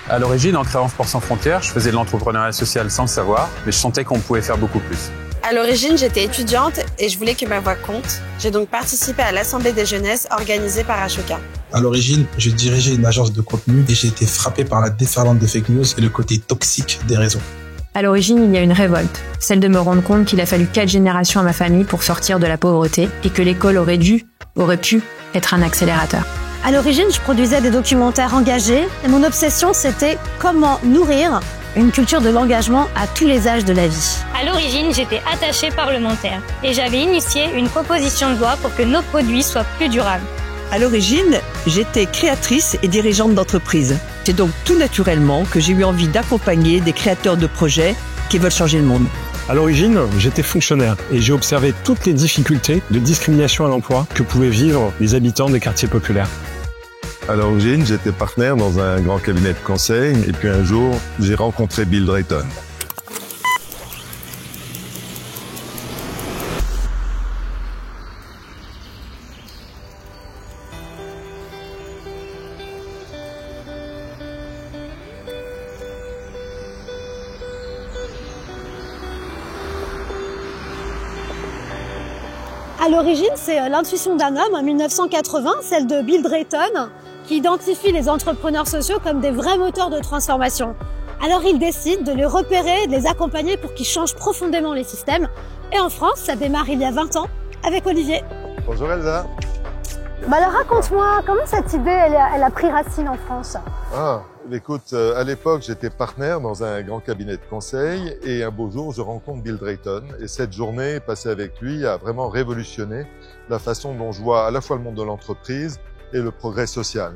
À l'origine, en créant Sport sans frontières, je faisais de l'entrepreneuriat social sans le savoir, mais je sentais qu'on pouvait faire beaucoup plus. À l'origine, j'étais étudiante et je voulais que ma voix compte. J'ai donc participé à l'Assemblée des jeunesses organisée par Ashoka. À l'origine, je dirigeais une agence de contenu et j'ai été frappé par la déferlante des fake news et le côté toxique des réseaux. À l'origine, il y a une révolte, celle de me rendre compte qu'il a fallu 4 générations à ma famille pour sortir de la pauvreté et que l'école aurait pu être un accélérateur. À l'origine, je produisais des documentaires engagés et mon obsession, c'était comment nourrir une culture de l'engagement à tous les âges de la vie. À l'origine, j'étais attachée parlementaire et j'avais initié une proposition de loi pour que nos produits soient plus durables. À l'origine, j'étais créatrice et dirigeante d'entreprise. C'est donc tout naturellement que j'ai eu envie d'accompagner des créateurs de projets qui veulent changer le monde. À l'origine, j'étais fonctionnaire et j'ai observé toutes les difficultés de discrimination à l'emploi que pouvaient vivre les habitants des quartiers populaires. À l'origine, j'étais partenaire dans un grand cabinet de conseil et puis un jour, j'ai rencontré Bill Drayton. À l'origine, c'est l'intuition d'un homme en 1980, celle de Bill Drayton, qui identifie les entrepreneurs sociaux comme des vrais moteurs de transformation. Alors il décide de les repérer et de les accompagner pour qu'ils changent profondément les systèmes. Et en France, ça démarre il y a 20 ans avec Olivier. Bonjour Elsa. Alors raconte-moi, comment cette idée elle a pris racine en France? Écoute, à l'époque, j'étais partenaire dans un grand cabinet de conseil et un beau jour, je rencontre Bill Drayton. Et cette journée passée avec lui a vraiment révolutionné la façon dont je vois à la fois le monde de l'entreprise et le progrès social.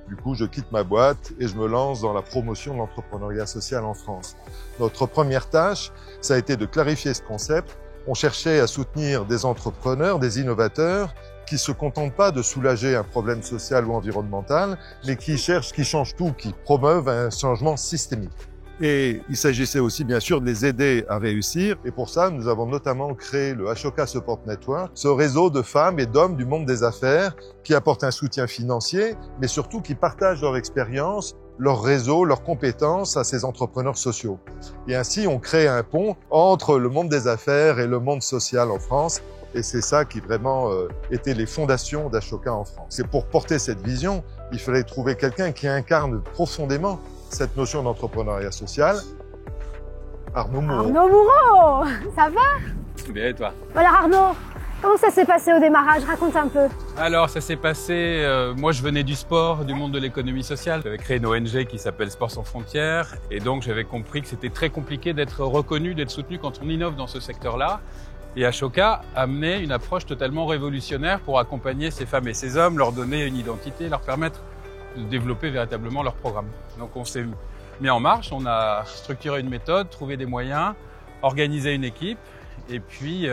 Du coup, je quitte ma boîte et je me lance dans la promotion de l'entrepreneuriat social en France. Notre première tâche, ça a été de clarifier ce concept. On cherchait à soutenir des entrepreneurs, des innovateurs qui se contentent pas de soulager un problème social ou environnemental, mais qui changent tout, qui promeuvent un changement systémique. Et il s'agissait aussi, bien sûr, de les aider à réussir. Et pour ça, nous avons notamment créé le Ashoka Support Network, ce réseau de femmes et d'hommes du monde des affaires qui apportent un soutien financier, mais surtout qui partagent leur expérience, leur réseau, leurs compétences à ces entrepreneurs sociaux. Et ainsi, on crée un pont entre le monde des affaires et le monde social en France. Et c'est ça qui vraiment était les fondations d'Ashoka en France. Et pour porter cette vision, il fallait trouver quelqu'un qui incarne profondément cette notion d'entrepreneuriat social. Arnaud Moureau. Arnaud Moureau, ça va? Bien et toi? Alors Arnaud, comment ça s'est passé au démarrage? Raconte un peu. Alors ça s'est passé, moi je venais du sport, du monde de l'économie sociale. J'avais créé une ONG qui s'appelle Sport sans frontières et donc j'avais compris que c'était très compliqué d'être reconnu, d'être soutenu quand on innove dans ce secteur-là. Et Ashoka amenait une approche totalement révolutionnaire pour accompagner ces femmes et ces hommes, leur donner une identité, leur permettre de développer véritablement leur programme. Donc on s'est mis en marche, on a structuré une méthode, trouvé des moyens, organisé une équipe et puis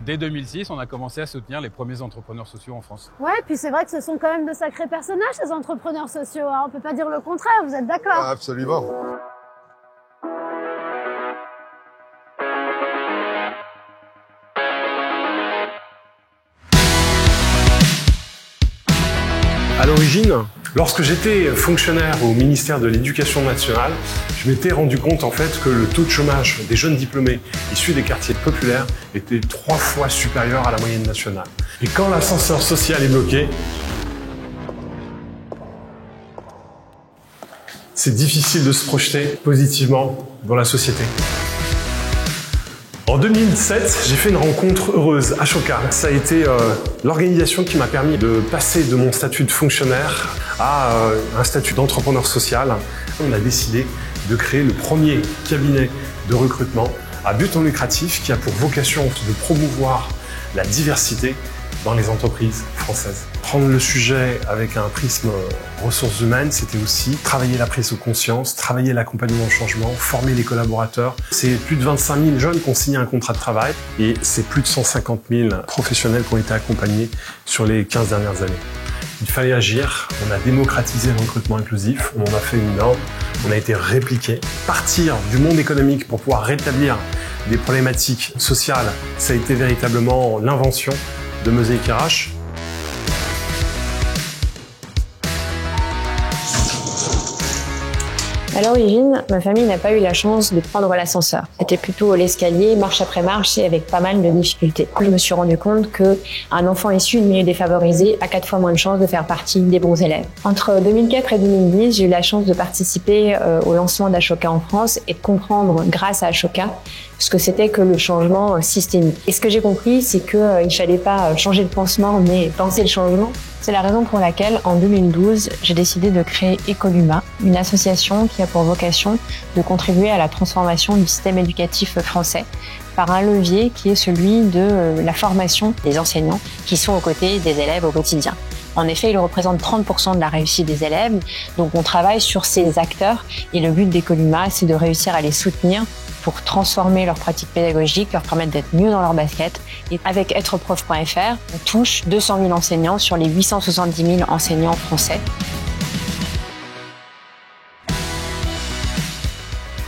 dès 2006, on a commencé à soutenir les premiers entrepreneurs sociaux en France. Ouais, puis c'est vrai que ce sont quand même de sacrés personnages ces entrepreneurs sociaux, hein. On peut pas dire le contraire, vous êtes d'accord? Absolument. À l'origine, lorsque j'étais fonctionnaire au ministère de l'Éducation nationale, je m'étais rendu compte en fait que le taux de chômage des jeunes diplômés issus des quartiers populaires était 3 fois supérieur à la moyenne nationale. Et quand l'ascenseur social est bloqué, c'est difficile de se projeter positivement dans la société. En 2007, j'ai fait une rencontre heureuse, Ashoka. Ça a été l'organisation qui m'a permis de passer de mon statut de fonctionnaire à un statut d'entrepreneur social. On a décidé de créer le premier cabinet de recrutement à but non lucratif qui a pour vocation de promouvoir la diversité dans les entreprises françaises. Prendre le sujet avec un prisme ressources humaines, c'était aussi travailler la prise de conscience, travailler l'accompagnement au changement, former les collaborateurs. C'est plus de 25 000 jeunes qui ont signé un contrat de travail et c'est plus de 150 000 professionnels qui ont été accompagnés sur les 15 dernières années. Il fallait agir, on a démocratisé le recrutement inclusif, on en a fait une norme, on a été répliqué. Partir du monde économique pour pouvoir rétablir des problématiques sociales, ça a été véritablement l'invention de Mosaic RH. À l'origine, ma famille n'a pas eu la chance de prendre l'ascenseur. C'était plutôt l'escalier, marche après marche et avec pas mal de difficultés. Je me suis rendu compte qu'un enfant issu de milieu défavorisé a 4 fois moins de chances de faire partie des bons élèves. Entre 2004 et 2010, j'ai eu la chance de participer au lancement d'Ashoka en France et de comprendre, grâce à Ashoka, ce que c'était que le changement systémique. Et ce que j'ai compris, c'est qu'il ne fallait pas changer le pansement, mais penser le changement. C'est la raison pour laquelle, en 2012, j'ai décidé de créer Ecoluma, une association qui a pour vocation de contribuer à la transformation du système éducatif français par un levier qui est celui de la formation des enseignants qui sont aux côtés des élèves au quotidien. En effet, il représente 30% de la réussite des élèves, donc on travaille sur ces acteurs et le but d'Ecoluma, c'est de réussir à les soutenir pour transformer leurs pratiques pédagogiques, leur permettre d'être mieux dans leur basket. Et avec êtreprof.fr, on touche 200 000 enseignants sur les 870 000 enseignants français.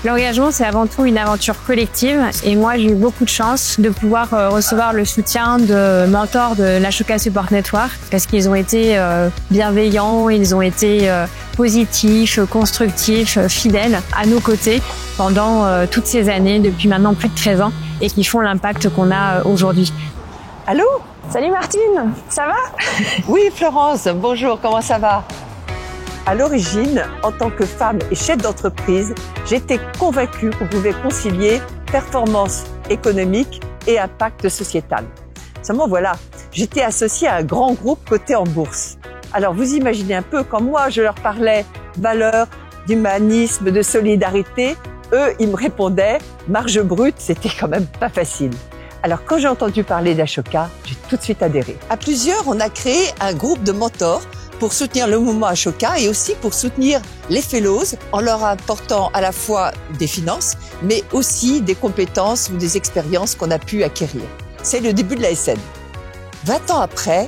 L'engagement, c'est avant tout une aventure collective. Et moi, j'ai eu beaucoup de chance de pouvoir recevoir le soutien de mentors de l'Ashoka Support Network parce qu'ils ont été bienveillants, ils ont été positifs, constructifs, fidèles à nos côtés pendant toutes ces années, depuis maintenant plus de 13 ans, et qui font l'impact qu'on a aujourd'hui. Allô? Salut Martine, ça va? Oui, Florence, bonjour, comment ça va? À l'origine, en tant que femme et chef d'entreprise, j'étais convaincue qu'on pouvait concilier performance économique et impact sociétal. Seulement voilà, j'étais associée à un grand groupe coté en bourse. Alors vous imaginez un peu, quand moi je leur parlais valeurs, d'humanisme, de solidarité, eux ils me répondaient marge brute, c'était quand même pas facile. Alors quand j'ai entendu parler d'Ashoka, j'ai tout de suite adhéré. À plusieurs, on a créé un groupe de mentors pour soutenir le mouvement Ashoka et aussi pour soutenir les fellows en leur apportant à la fois des finances, mais aussi des compétences ou des expériences qu'on a pu acquérir. C'est le début de la SN. 20 ans après,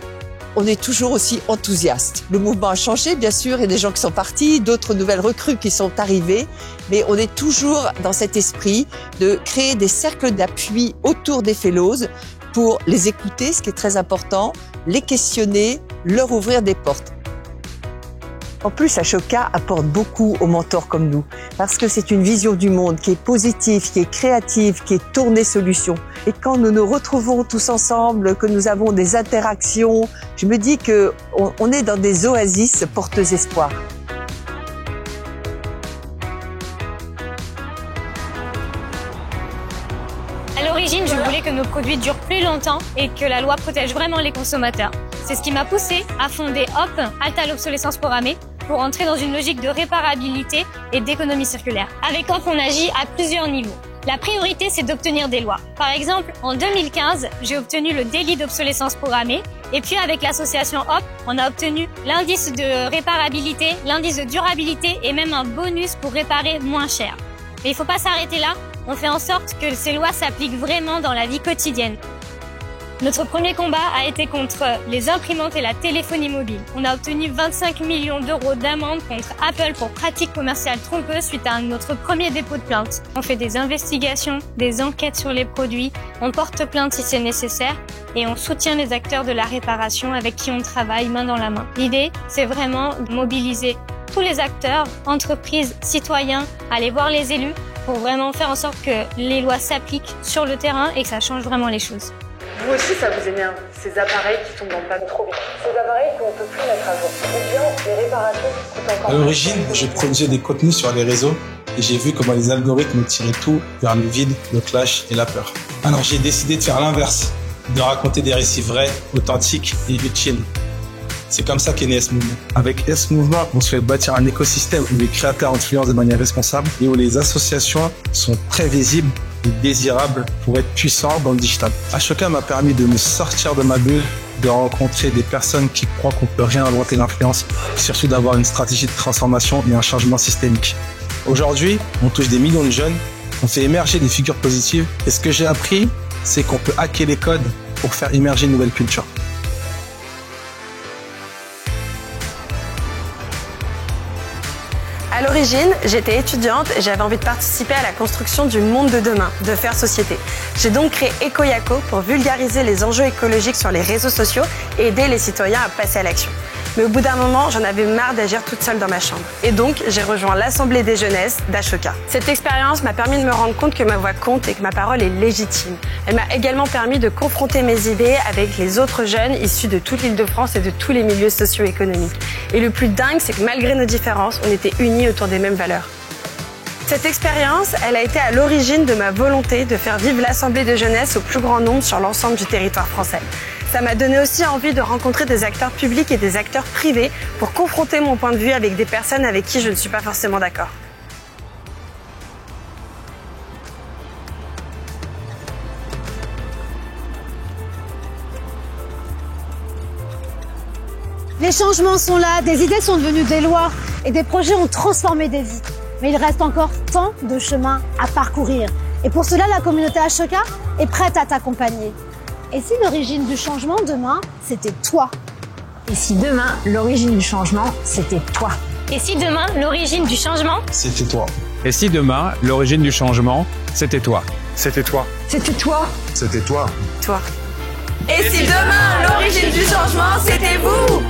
on est toujours aussi enthousiaste. Le mouvement a changé, bien sûr, il y a des gens qui sont partis, d'autres nouvelles recrues qui sont arrivées, mais on est toujours dans cet esprit de créer des cercles d'appui autour des fellows pour les écouter, ce qui est très important, les questionner, leur ouvrir des portes. En plus, Ashoka apporte beaucoup aux mentors comme nous, parce que c'est une vision du monde qui est positive, qui est créative, qui est tournée solution. Et quand nous nous retrouvons tous ensemble, que nous avons des interactions, je me dis qu'on est dans des oasis porteuses espoir. À l'origine, je voulais que nos produits durent plus longtemps et que la loi protège vraiment les consommateurs. C'est ce qui m'a poussé à fonder HOP, Halte à l'obsolescence programmée, pour entrer dans une logique de réparabilité et d'économie circulaire. Avec HOP, on agit à plusieurs niveaux. La priorité, c'est d'obtenir des lois. Par exemple, en 2015, j'ai obtenu le délit d'obsolescence programmée. Et puis, avec l'association HOP, on a obtenu l'indice de réparabilité, l'indice de durabilité et même un bonus pour réparer moins cher. Mais il ne faut pas s'arrêter là. On fait en sorte que ces lois s'appliquent vraiment dans la vie quotidienne. Notre premier combat a été contre les imprimantes et la téléphonie mobile. On a obtenu 25 millions d'euros d'amende contre Apple pour pratiques commerciales trompeuses suite à notre premier dépôt de plainte. On fait des investigations, des enquêtes sur les produits, on porte plainte si c'est nécessaire et on soutient les acteurs de la réparation avec qui on travaille main dans la main. L'idée, c'est vraiment de mobiliser tous les acteurs, entreprises, citoyens, aller voir les élus pour vraiment faire en sorte que les lois s'appliquent sur le terrain et que ça change vraiment les choses. Vous aussi, ça vous énerve, ces appareils qui tombent en panne trop vite. Ces appareils qu'on ne peut plus mettre à jour. Ou bien les réparations qui coûtent encore. À l'origine, je produisais des contenus sur les réseaux et j'ai vu comment les algorithmes tiraient tout vers le vide, le clash et la peur. Alors j'ai décidé de faire l'inverse, de raconter des récits vrais, authentiques et utiles. C'est comme ça qu'est né S-Mouvement. Avec S-Mouvement, on souhaite bâtir un écosystème où les créateurs influencent de manière responsable et où les associations sont très visibles et désirables pour être puissants dans le digital. Ashoka m'a permis de me sortir de ma bulle, de rencontrer des personnes qui croient qu'on peut réinventer l'influence, surtout d'avoir une stratégie de transformation et un changement systémique. Aujourd'hui, on touche des millions de jeunes, on fait émerger des figures positives et ce que j'ai appris, c'est qu'on peut hacker les codes pour faire émerger une nouvelle culture. À l'origine, j'étais étudiante et j'avais envie de participer à la construction du monde de demain, de faire société. J'ai donc créé Ecoyako pour vulgariser les enjeux écologiques sur les réseaux sociaux et aider les citoyens à passer à l'action. Mais au bout d'un moment, j'en avais marre d'agir toute seule dans ma chambre. Et donc, j'ai rejoint l'Assemblée des jeunesses d'Ashoka. Cette expérience m'a permis de me rendre compte que ma voix compte et que ma parole est légitime. Elle m'a également permis de confronter mes idées avec les autres jeunes issus de toute l'Île-de-France et de tous les milieux socio-économiques. Et le plus dingue, c'est que malgré nos différences, on était unis autour des mêmes valeurs. Cette expérience, elle a été à l'origine de ma volonté de faire vivre l'Assemblée de jeunesse au plus grand nombre sur l'ensemble du territoire français. Ça m'a donné aussi envie de rencontrer des acteurs publics et des acteurs privés pour confronter mon point de vue avec des personnes avec qui je ne suis pas forcément d'accord. Les changements sont là, des idées sont devenues des lois et des projets ont transformé des vies. Mais il reste encore tant de chemin à parcourir. Et pour cela, la communauté Ashoka est prête à t'accompagner. Et si l'origine du changement demain, c'était toi? Et si demain, l'origine du changement, c'était toi? Et si demain, l'origine du changement, C'était toi. Et si demain, l'origine du changement, c'était toi? C'était toi. C'était toi? C'était toi. Toi. Et si demain, l'origine du changement, c'était vous?